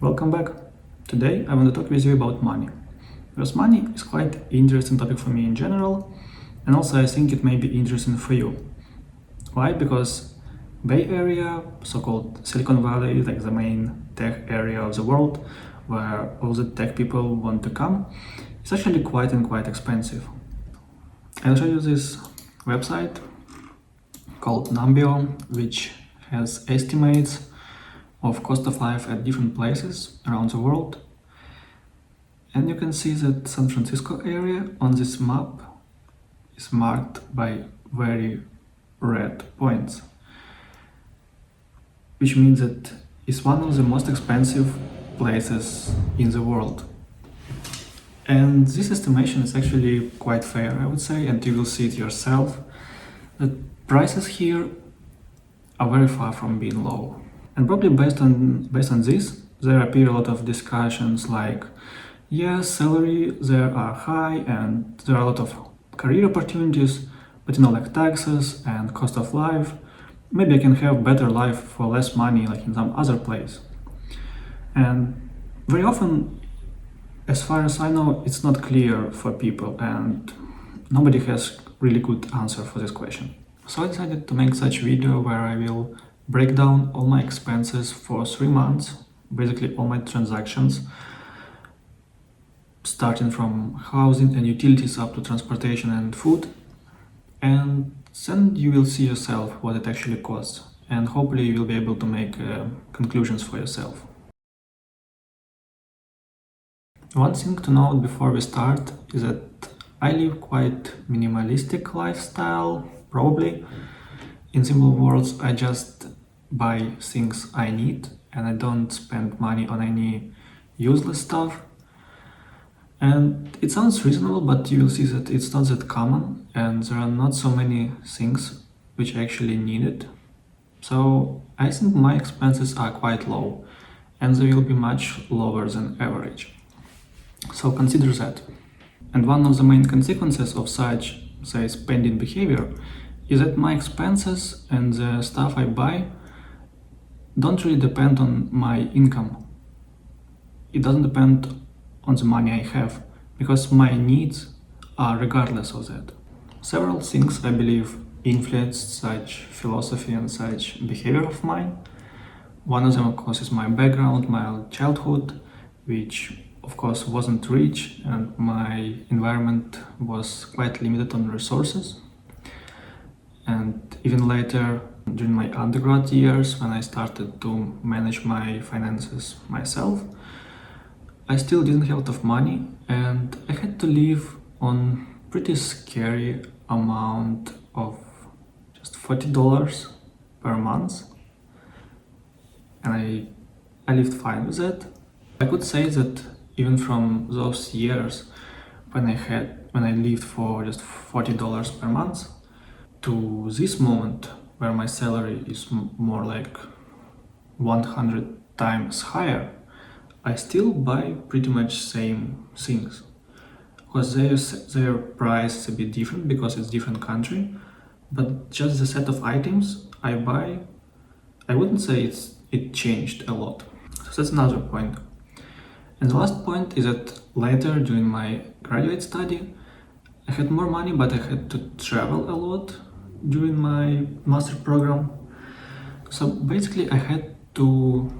Welcome back. Today I want to talk with you about money. Because money is quite interesting topic for me in general, and also I think it may be interesting for you. Why? Because Bay Area, so-called Silicon Valley, like the main tech area of the world, where all the tech people want to come, is actually quite expensive. I'll show you this website called Numbeo, which has estimates of cost of life at different places around the world. And you can see that San Francisco area on this map is marked by very red points, which means that it's one of the most expensive places in the world. And this estimation is actually quite fair, I would say, and you will see it yourself, that prices here are very far from being low. And probably based on this, there appear a lot of discussions like, yes, salary there are high and there are a lot of career opportunities, but like taxes and cost of life, maybe I can have better life for less money like in some other place. And very often, as far as I know, it's not clear for people and nobody has really good answer for this question. So I decided to make such video where I will break down all my expenses for 3 months, basically all my transactions, starting from housing and utilities up to transportation and food, and then you will see yourself what it actually costs, and hopefully you will be able to make conclusions for yourself. One thing to note before we start is that I live quite minimalistic lifestyle, probably. In simple words, I just buy things I need and I don't spend money on any useless stuff. And it sounds reasonable, but you will see that it's not that common and there are not so many things which I actually needed. So I think my expenses are quite low and they will be much lower than average. So consider that. And one of the main consequences of such, say, spending behavior is that my expenses and the stuff I buy don't really depend on my income. It doesn't depend on the money I have, because my needs are regardless of that. Several things, I believe, influenced such philosophy and such behavior of mine. One of them, of course, is my background, my childhood, which of course wasn't rich and my environment was quite limited on resources. And even later, during my undergrad years, when I started to manage my finances myself, I still didn't have a lot of money and I had to live on pretty scary amount of just $40 per month. And I lived fine with that. I could say that even from those years when I lived for just $40 per month to this moment where my salary is more like 100 times higher, I still buy pretty much same things. Of course, their price is a bit different because it's different country, but just the set of items I buy, I wouldn't say it changed a lot. So that's another point. And the last point is that later during my graduate study, I had more money, but I had to travel a lot during my master program. So basically I had to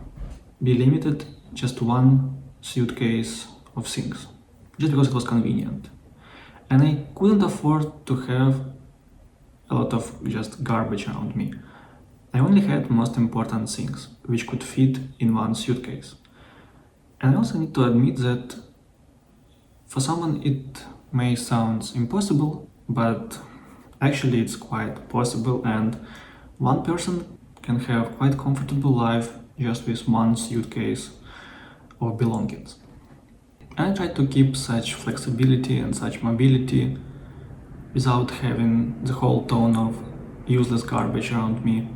be limited just one suitcase of things, just because it was convenient. And I couldn't afford to have a lot of just garbage around me. I only had most important things, which could fit in one suitcase. And I also need to admit that for someone it may sound impossible, but actually it's quite possible, and one person can have quite comfortable life just with one suitcase of belongings. And I try to keep such flexibility and such mobility without having the whole ton of useless garbage around me,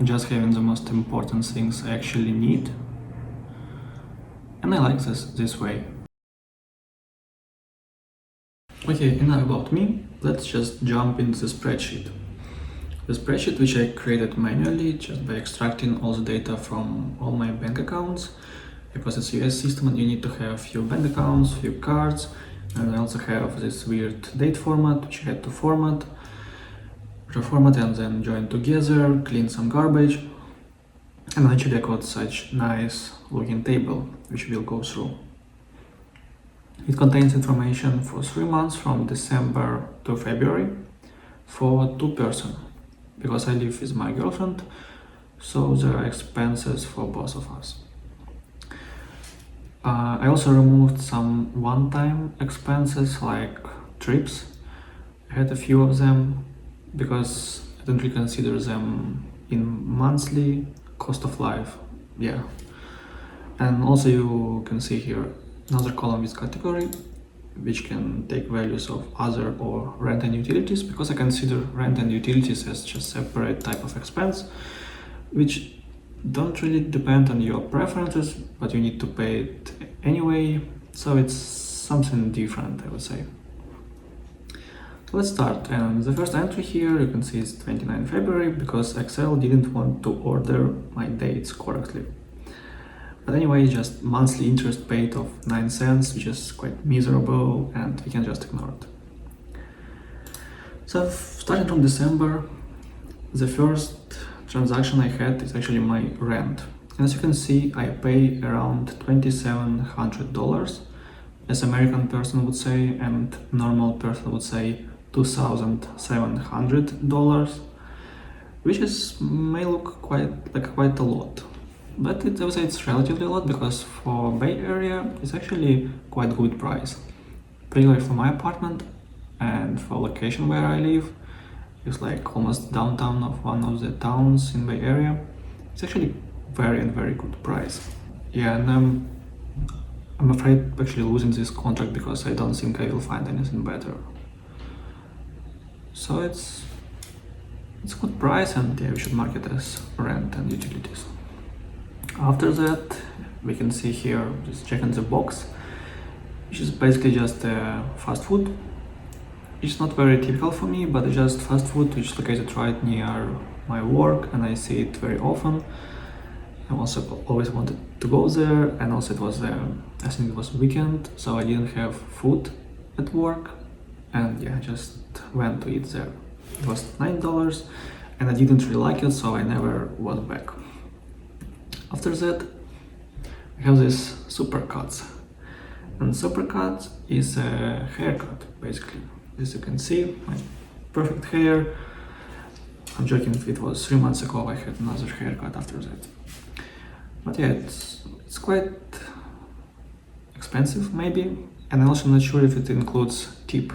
and just having the most important things I actually need. And I like this way. Okay, enough about me. Let's just jump into the spreadsheet. The spreadsheet which I created manually just by extracting all the data from all my bank accounts because it's a US system and you need to have few bank accounts, few cards, and I also have this weird date format which I had to format and then join together, clean some garbage, and eventually I got such nice looking table which we'll go through. It contains information for 3 months from December to February for 2 persons, because I live with my girlfriend, so there are expenses for both of us. I also removed some one-time expenses like trips. I had a few of them because I don't really consider them in monthly cost of life. Yeah. And also you can see here another column with category, which can take values of other or rent and utilities, because I consider rent and utilities as just separate type of expense, which don't really depend on your preferences, but you need to pay it anyway, so it's something different, I would say. Let's start, and the first entry here you can see is 29 February, because Excel didn't want to order my dates correctly. But anyway, just monthly interest paid of 9 cents, which is quite miserable, and we can just ignore it. So starting from December, the first transaction I had is actually my rent. And as you can see, I pay around $2,700, as American person would say, and normal person would say $2,700, which may look quite a lot. But I would say it's relatively a lot, because for Bay Area it's actually quite good price. Particularly for my apartment and for location where I live, it's like almost downtown of one of the towns in Bay Area. It's actually very good price. Yeah, and I'm afraid actually losing this contract because I don't think I will find anything better. So it's good price, and yeah, we should mark it as rent and utilities. After that, we can see here, just checking the box, which is basically just fast food. It's not very typical for me, but it's just fast food which is located right near my work, and I see it very often. I also always wanted to go there, and also it was I think it was weekend, so I didn't have food at work, and yeah, I just went to eat there. It was $9, and I didn't really like it, so I never went back. After that, we have this supercuts, and supercuts is a haircut basically. As you can see, my perfect hair. I'm joking, if it was 3 months ago I had another haircut after that. But yeah, it's quite expensive maybe, and I'm also not sure if it includes tip.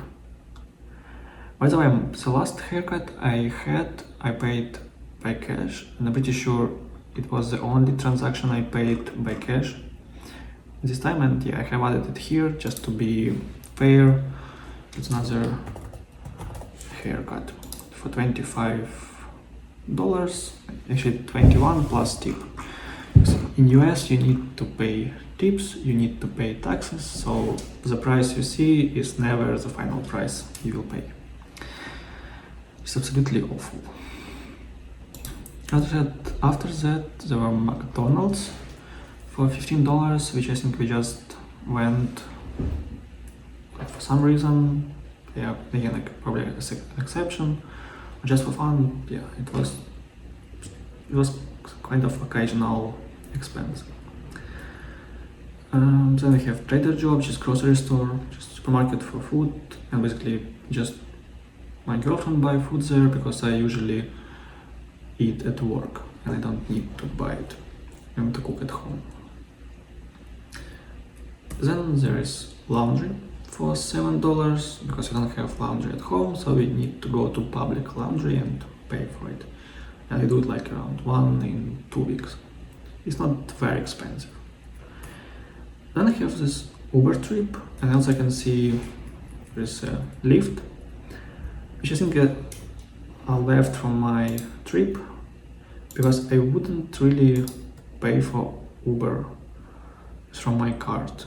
By the way, the last haircut I paid by cash, and I'm pretty sure it was the only transaction I paid by cash this time, and yeah, I have added it here just to be fair. It's another haircut for $25, actually 21 plus tip. So in US you need to pay tips, you need to pay taxes, so the price you see is never the final price you will pay. It's absolutely awful. After that there were McDonald's for $15, which I think we just went for some reason. Yeah, again, like probably an exception, or just for fun. Yeah, it was kind of occasional expense. Then we have Trader Joe's, which is grocery store, just supermarket for food, and basically just my girlfriend buy food there because I usually eat at work and I don't need to buy it and to cook at home. Then there is laundry for $7 because we don't have laundry at home, so we need to go to public laundry and pay for it. And I do it like around 1 in 2 weeks. It's not very expensive. Then I have this Uber trip, and also I can see there's a Lyft, which I think I left from my trip because I wouldn't really pay for Uber from my card.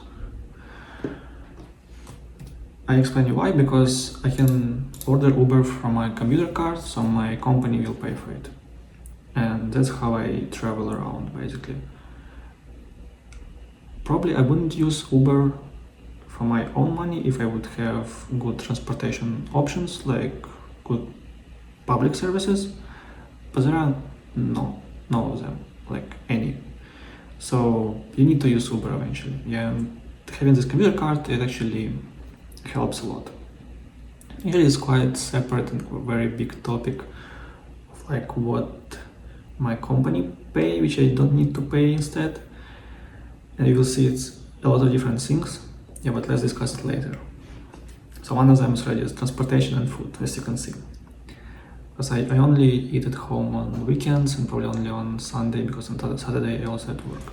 I explain you why, because I can order Uber from my computer card, so my company will pay for it. And that's how I travel around basically. Probably I wouldn't use Uber for my own money if I would have good transportation options, like good public services, but there are no of them, like any. So you need to use Uber eventually. Yeah, and having this computer card, it actually helps a lot. Usually it's quite separate and very big topic of like what my company pay, which I don't need to pay instead. And you will see it's a lot of different things. Yeah, but let's discuss it later. So one of them is already transportation and food, as you can see. Because I only eat at home on weekends and probably only on Sunday, because on Saturday I also have to work.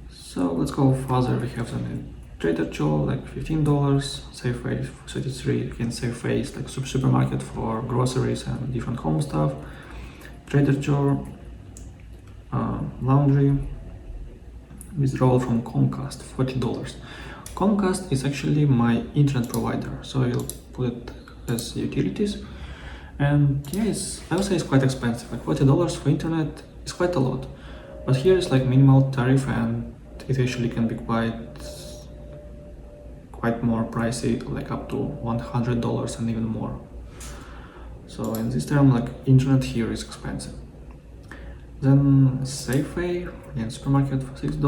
So let's go further. We have some Trader Joe, like $15, Safeway 33, again Safeway is like supermarket for groceries and different home stuff. Trader Joe, laundry, withdrawal from Comcast, $40. Comcast is actually my internet provider, so I'll put it as utilities. And yeah, I would say it's quite expensive, like $40 for internet is quite a lot. But here is like minimal tariff, and it actually can be quite more pricey, like up to $100 and even more. So in this term, like internet here is expensive. Then Safeway, again supermarket for $6,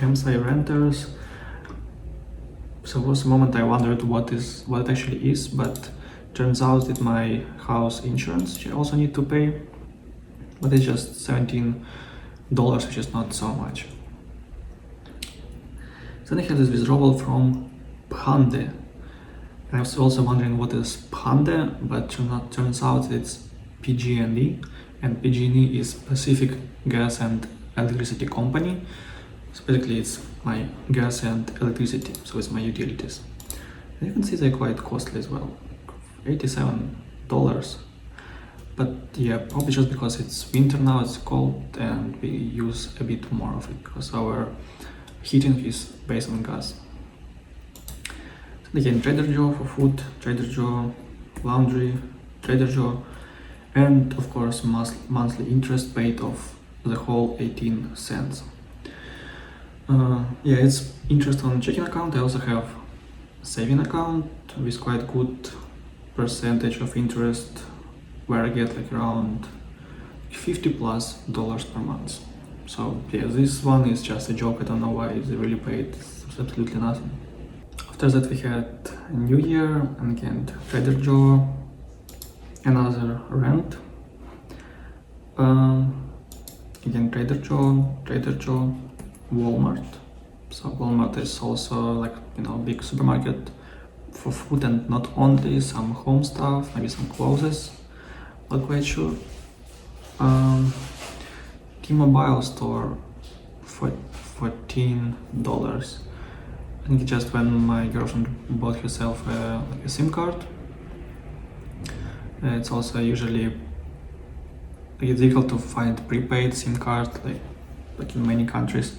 MSI renters. So for a moment I wondered what it actually is, but turns out that my house insurance you also need to pay, but it's just $17, which is not so much. Then I have this withdrawal from Pande. And I was also wondering what is Pande, but turns out it's PG&E, and PG&E is Pacific Gas and Electricity Company. So basically it's my gas and electricity, so it's my utilities. And you can see they're quite costly as well, $87. But yeah, probably just because it's winter now, it's cold, and we use a bit more of it because our heating is based on gas. Then again, Trader Joe for food, Trader Joe, laundry, Trader Joe, and of course monthly interest paid of the whole 18 cents. Yeah, it's interest on checking account. I also have saving account with quite good percentage of interest, where I get like around $50+ per month. So yeah, this one is just a joke. I don't know why they really paid. It's absolutely nothing. After that we had New Year, and again Trader Joe, another rent. Again Trader Joe, Walmart. So Walmart is also like, big supermarket for food, and not only some home stuff, maybe some clothes, not quite sure. T-Mobile store for $14. I think just when my girlfriend bought herself a SIM card. It's also usually it's difficult to find prepaid SIM card, like in many countries.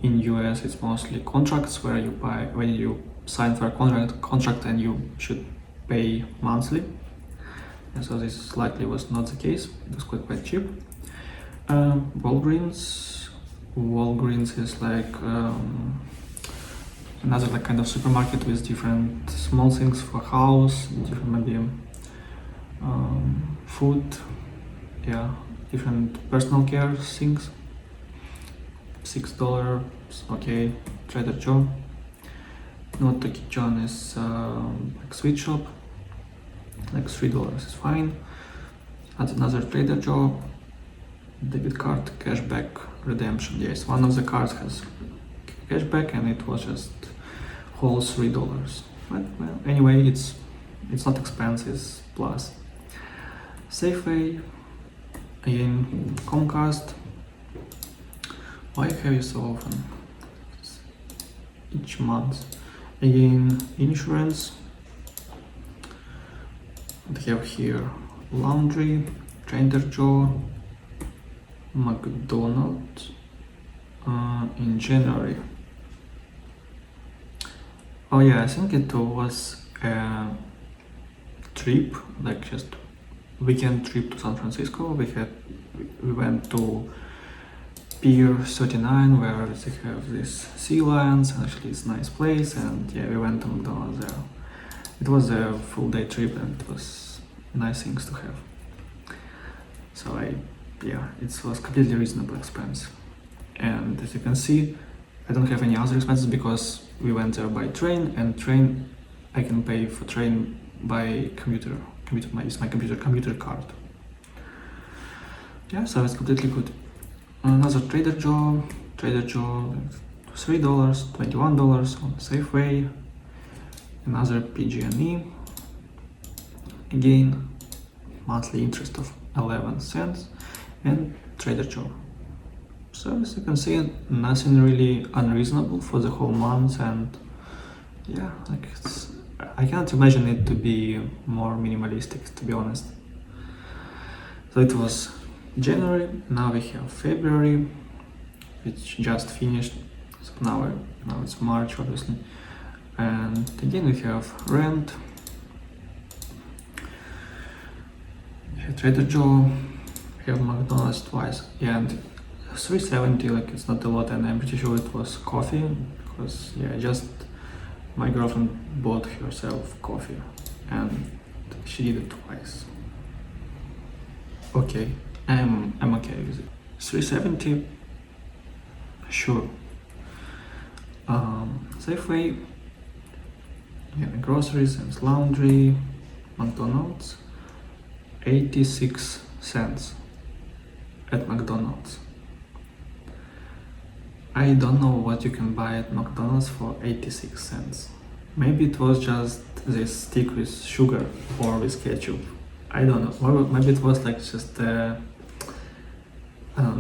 In US it's mostly contracts where you buy, when you sign for a contract and you should pay monthly. And so this likely was not the case. It was quite cheap. Walgreens is like another like kind of supermarket with different small things for house, different maybe food, yeah, different personal care things. $6, okay. Trader Joe. Not Toki John is like sweet shop, like $3 is fine. Add another Trader Joe. Debit card cashback redemption. Yes, one of the cards has cashback, and it was just whole $3. But well, anyway, it's not expensive. Plus Safeway, again Comcast. Why have you so often? Each month. Again, insurance. We have here laundry, Trader Joe, McDonald's in January. Oh yeah, I think it was a trip, like just weekend trip to San Francisco. We went to Pier 39, where they have these sea lions, and actually it's a nice place, and yeah, we went to McDonald's there. It was a full day trip and it was nice things to have. So it was completely reasonable expense. And as you can see, I don't have any other expenses because we went there by train, and train, I can pay for train by computer, use my computer card. Yeah, so it's completely good. Another Trader Joe, $3, $21 on Safeway, another PG&E, again, monthly interest of 11 cents, and Trader Joe. So as you can see, nothing really unreasonable for the whole month, and yeah, like I can't imagine it to be more minimalistic, to be honest. So it was January, now we have February, which just finished, so now it's March, obviously, and again we have rent, we have Trader Joe, we have McDonald's twice, yeah, and $3.70, like it's not a lot, and I'm pretty sure it was coffee, because yeah, my girlfriend bought herself coffee, and she did it twice. Okay, I'm okay with it. $3.70, sure. Safeway, yeah, groceries and laundry, McDonald's, 86 cents at McDonald's. I don't know what you can buy at McDonald's for 86 cents. Maybe it was just this stick with sugar or with ketchup. I don't know. Or maybe it was like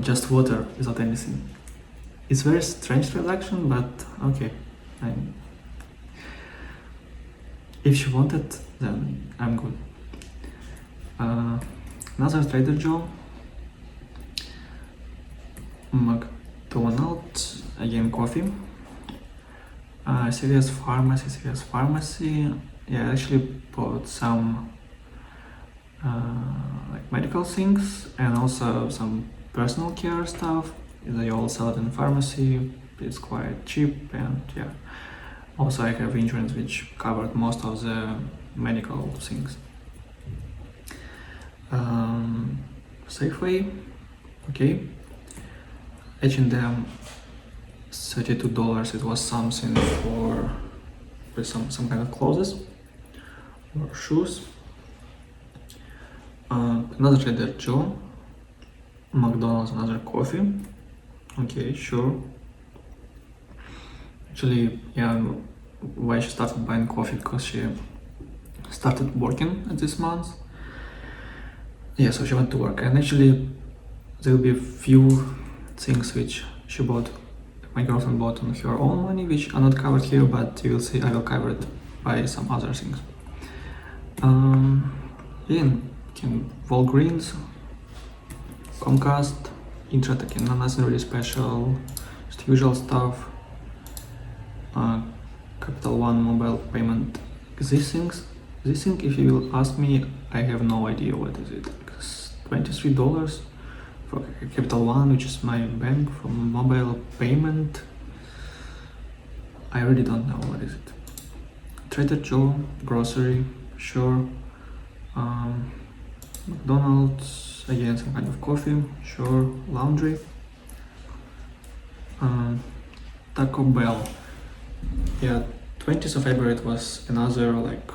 just water without anything. It's very strange transaction, but okay. If she wanted, then I'm good. Another Trader Joe, McDonald's, again coffee, CVS Pharmacy. Yeah, I actually bought some like medical things and also some personal care stuff. They all sell it in pharmacy. It's quite cheap, and yeah. Also, I have insurance which covered most of the medical things. Safeway, okay. H&M, $32. It was something with some kind of clothes or shoes. Another Trader Joe, McDonald's, another coffee. Okay, sure. Actually, yeah, why she started buying coffee, because she started working at this month. Yeah, so she went to work, and actually there will be a few things which my girlfriend bought on her own money, which are not covered here, but you will see I will cover it by some other things. Walgreens, Comcast, Intratec, nothing really special, just usual stuff. Capital One mobile payment. These things, if you will ask me, I have no idea what is it. Because $23 for Capital One, which is my bank, for mobile payment. I really don't know what is it. Trader Joe, grocery, sure. McDonald's, again some kind of coffee, sure. Laundry. Taco Bell. Yeah, 20th of February it was another like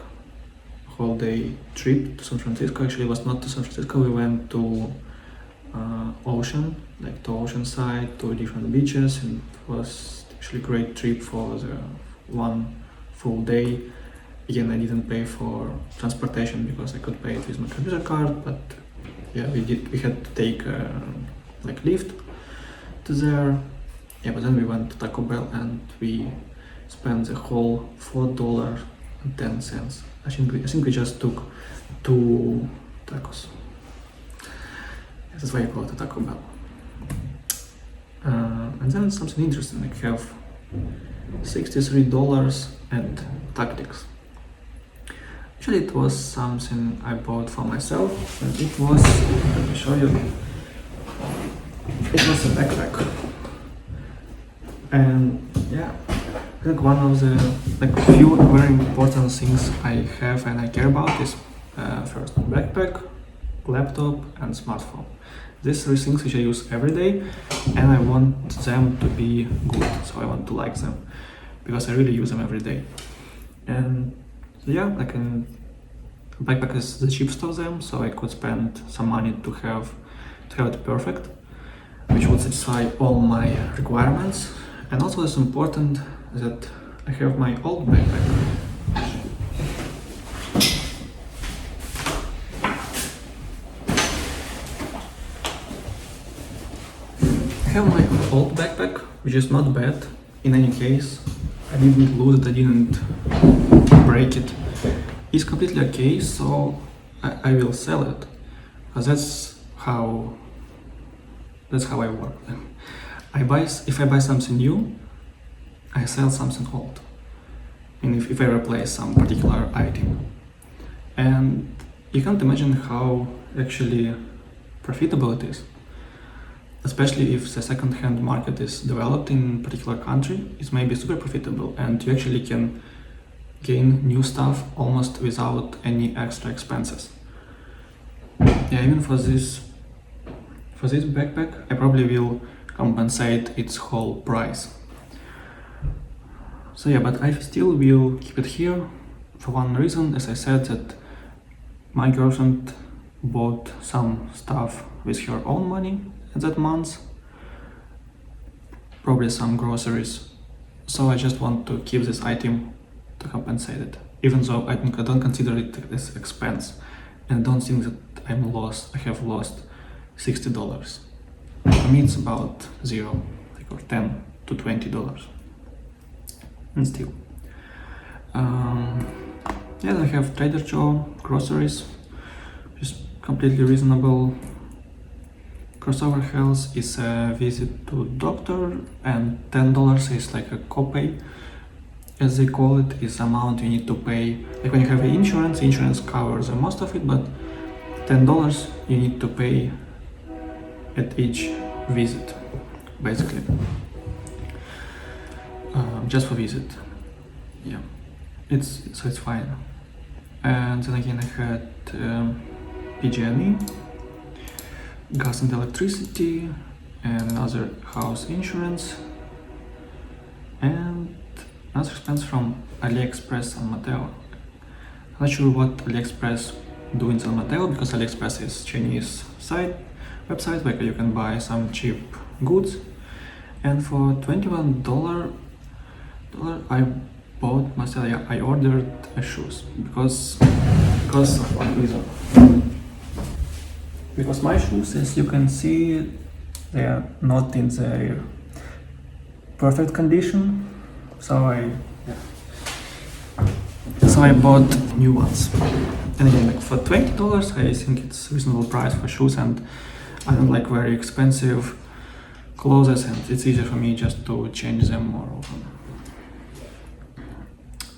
whole day trip to San Francisco. Actually, it was not to San Francisco. We went to Oceanside, to different beaches, and it was actually a great trip for the one full day. Again, I didn't pay for transportation because I could pay it with my computer card, but yeah, we had to take like Lyft to there. Yeah, but then we went to Taco Bell and we spent the whole $4.10. I think we just took 2 tacos. That's why I call it a Taco Bell. And then something interesting, I have $63 at Tactics. Actually, it was something I bought for myself, and it was, let me show you. it was a backpack. And yeah, I think one of the few very important things I have and I care about is first backpack, laptop and smartphone. These three things which I use every day, and I want them to be good, so I want to like them because I really use them every day. And yeah, backpack is the cheapest of them, so I could spend some money to have it perfect, which would satisfy all my requirements. And also it's important that I have my old backpack. I have my old backpack, which is not bad. In any case, I didn't lose it, I didn't break it. It's completely okay, so I will sell it. Because that's how I work. If I buy something new, I sell something old. And if I replace some particular item. And you can't imagine how actually profitable it is. Especially if the second-hand market is developed in a particular country, it may be super profitable and you actually can gain new stuff almost without any extra expenses. Yeah, even for this backpack, I probably will compensate its whole price. So yeah, but I still will keep it here for one reason, as I said, that my girlfriend bought some stuff with her own money at that month, probably some groceries. So I just want to keep this item to compensate it, even though I don't consider it as expense, and I don't think that I have lost $60. For me it's about zero, or $10 to $20, and still. Yeah, I have Trader Joe groceries, which is completely reasonable. Crossover Health is a visit to doctor, and $10 is like a copay, as they call it, is amount you need to pay. Like when you have insurance covers most of it, but $10 you need to pay at each visit, basically, just for visit. Yeah, it's fine. And then again I had PG&E, gas and electricity, and another house insurance, and another expense from AliExpress and Mateo. I'm not sure what AliExpress do in San Mateo, because AliExpress is Chinese website where you can buy some cheap goods. And for $21 I bought myself, I ordered shoes because of one reason. Because my shoes, as you can see, they are not in their perfect condition, so I bought new ones. And again, like for $20, I think it's a reasonable price for shoes, and I don't like very expensive clothes, and it's easier for me just to change them more often.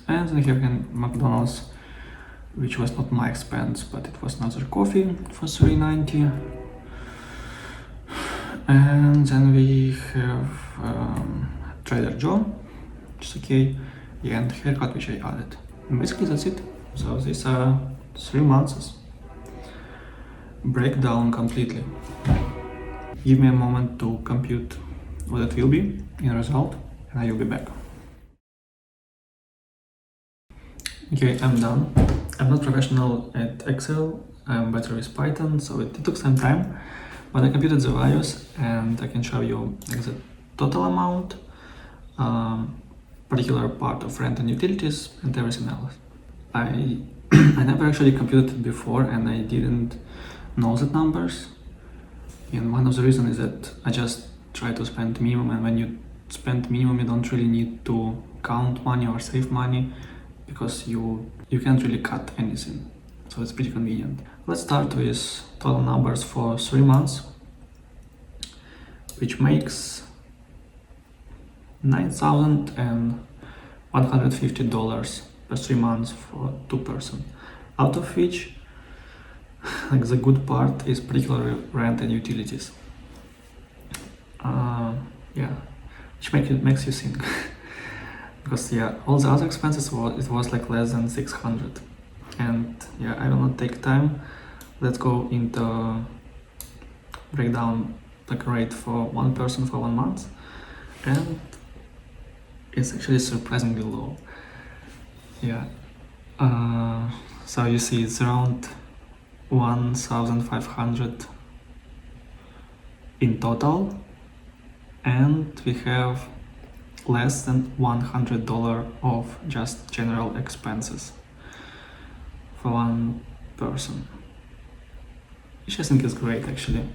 And then here again, McDonald's, which was not my expense, but it was another coffee for $3.90. And then we have Trader Joe, which is okay, and haircut, which I added. And basically that's it. So these are 3 months breakdown completely. Give me a moment to compute what it will be in result, and I will be back. Okay, I'm done. I'm not professional at Excel, I'm better with Python, so it took some time, but I computed the values and I can show you like the total amount, particular part of rent and utilities, and everything else. I never actually computed it before, and I didn't know the numbers, and one of the reasons is that I just try to spend minimum, and when you spend minimum you don't really need to count money or save money, because you can't really cut anything, so it's pretty convenient. Let's start with total numbers for 3 months, which makes $9,150 per 3 months for 2 person, out of which like the good part is particularly rent and utilities. Yeah, which makes you think. Because yeah, all the other expenses it was like less than 600. And yeah, I will not take time. Let's go into breakdown like rate for one person for 1 month, and it's actually surprisingly low. Yeah. So you see it's around 1,500 in total, and we have less than $100 of just general expenses for one person, which I think is great actually.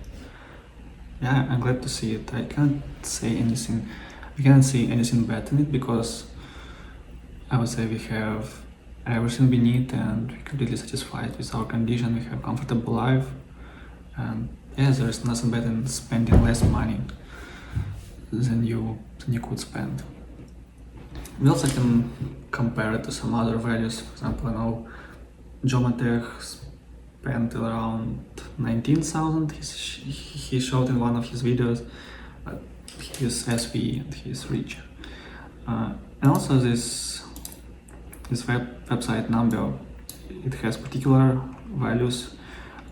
Yeah, I'm glad to see it. I can't see anything bad in it, because I would say we have everything we need and we're completely satisfied with our condition. We have comfortable life, and yeah, there's nothing better than spending less money than you could spend. We also can compare it to some other values. For example, I know Jomatech spent around 19,000. He showed in one of his videos, but he's SWE and he's rich. And also this website number, it has particular values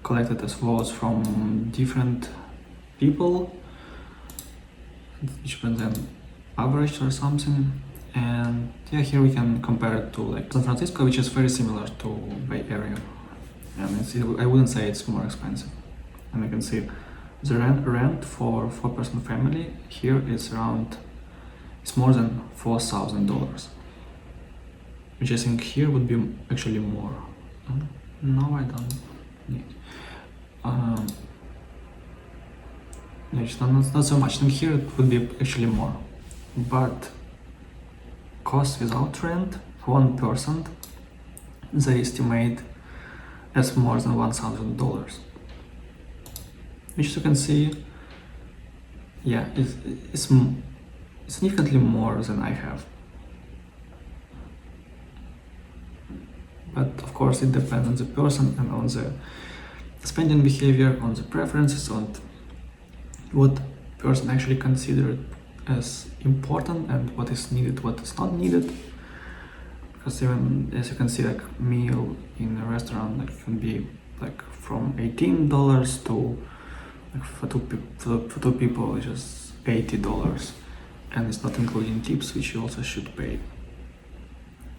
collected as votes from different people, which was then averaged or something. And yeah, here we can compare it to like San Francisco, which is very similar to Bay Area, and I wouldn't say it's more expensive. And you can see the rent for 4-person family here is it's more than $4,000, which I think here would be actually more. No, I don't need. It's not so much. I think here it would be actually more, but cost without rent for one person, they estimate as more than $1,000, which you can see, yeah, it's significantly more than I have. But of course it depends on the person and on the spending behavior, on the preferences, on what person actually considered as important and what is needed, what is not needed. Because even as you can see, like meal in a restaurant like can be like from $18 to like for two people it's just $80, and it's not including tips, which you also should pay.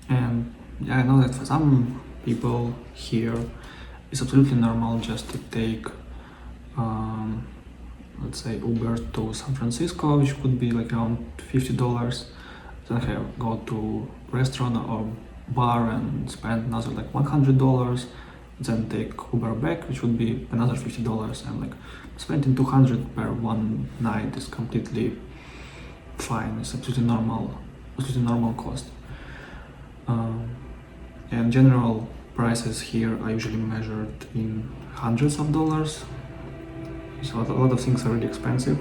And yeah, I know that for some people here it's absolutely normal just to take let's say Uber to San Francisco, which could be like around $50, then go to restaurant or bar and spend another like $100, then take Uber back, which would be another $50, and like spending $200 per one night is completely fine. It's absolutely normal cost. And general prices here are usually measured in hundreds of dollars. So a lot of things are really expensive.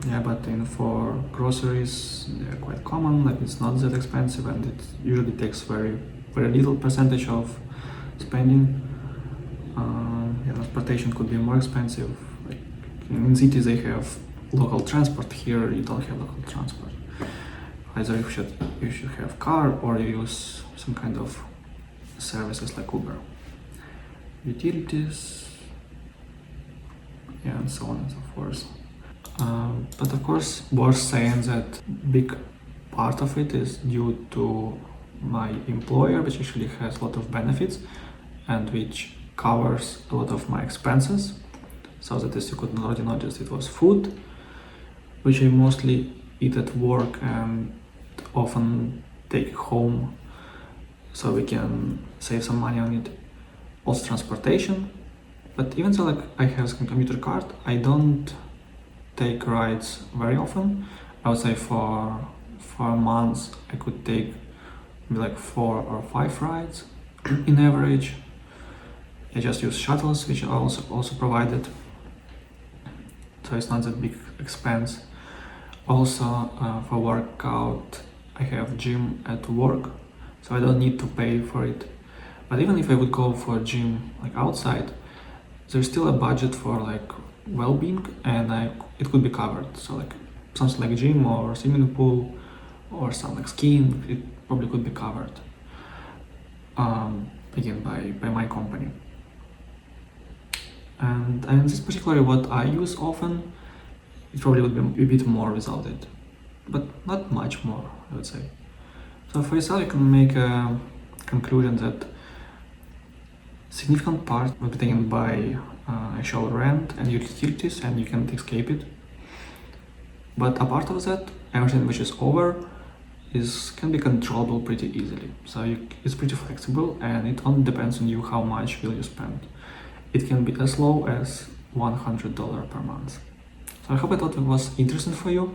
Yeah, but for groceries, they're quite common. Like it's not that expensive, and it usually takes very little percentage of spending. Yeah, transportation could be more expensive. Like in cities, they have local transport. Here, you don't have local transport. Either you should have car or you use some kind of services like Uber. Utilities, yeah, and so on and so forth. But of course, worth saying that big part of it is due to my employer, which actually has a lot of benefits and which covers a lot of my expenses. So that, as you could already notice, it was food, which I mostly eat at work and often take home, so we can save some money on it. Also transportation, but even though like I have a commuter card, I don't take rides very often. I would say for months I could take maybe like 4 or 5 rides in average. I just use shuttles, which are also provided, so it's not that big expense. Also for workout, I have gym at work, so I don't need to pay for it. But even if I would go for a gym like outside, there's still a budget for like well-being, and it could be covered. So like something like gym or swimming pool or some like skiing, it probably could be covered again by my company. And this particularly what I use often, it probably would be a bit more without it, but not much more, I would say. So for yourself, you can make a conclusion that significant part will be taken by actual rent and utilities, and you can't escape it. But apart of that, everything which is over can be controllable pretty easily. So it's pretty flexible, and it only depends on you how much will you spend. It can be as low as $100 per month. So I hope I thought it was interesting for you.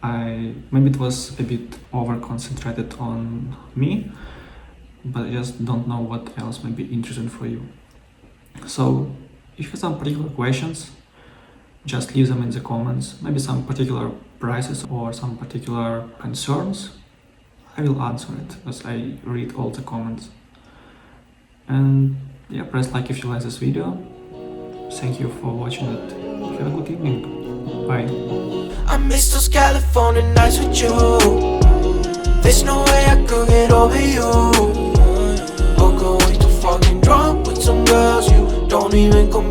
Maybe it was a bit over concentrated on me, but I just don't know what else might be interesting for you. So if you have some particular questions, just leave them in the comments. Maybe some particular prices or some particular concerns, I will answer it because I read all the comments. And yeah, press like if you like this video. Thank you for watching it. Have a good evening. Bye. I miss those California nights with you. There's no way I could get over you. Or go way too fucking drunk with some girls you don't even come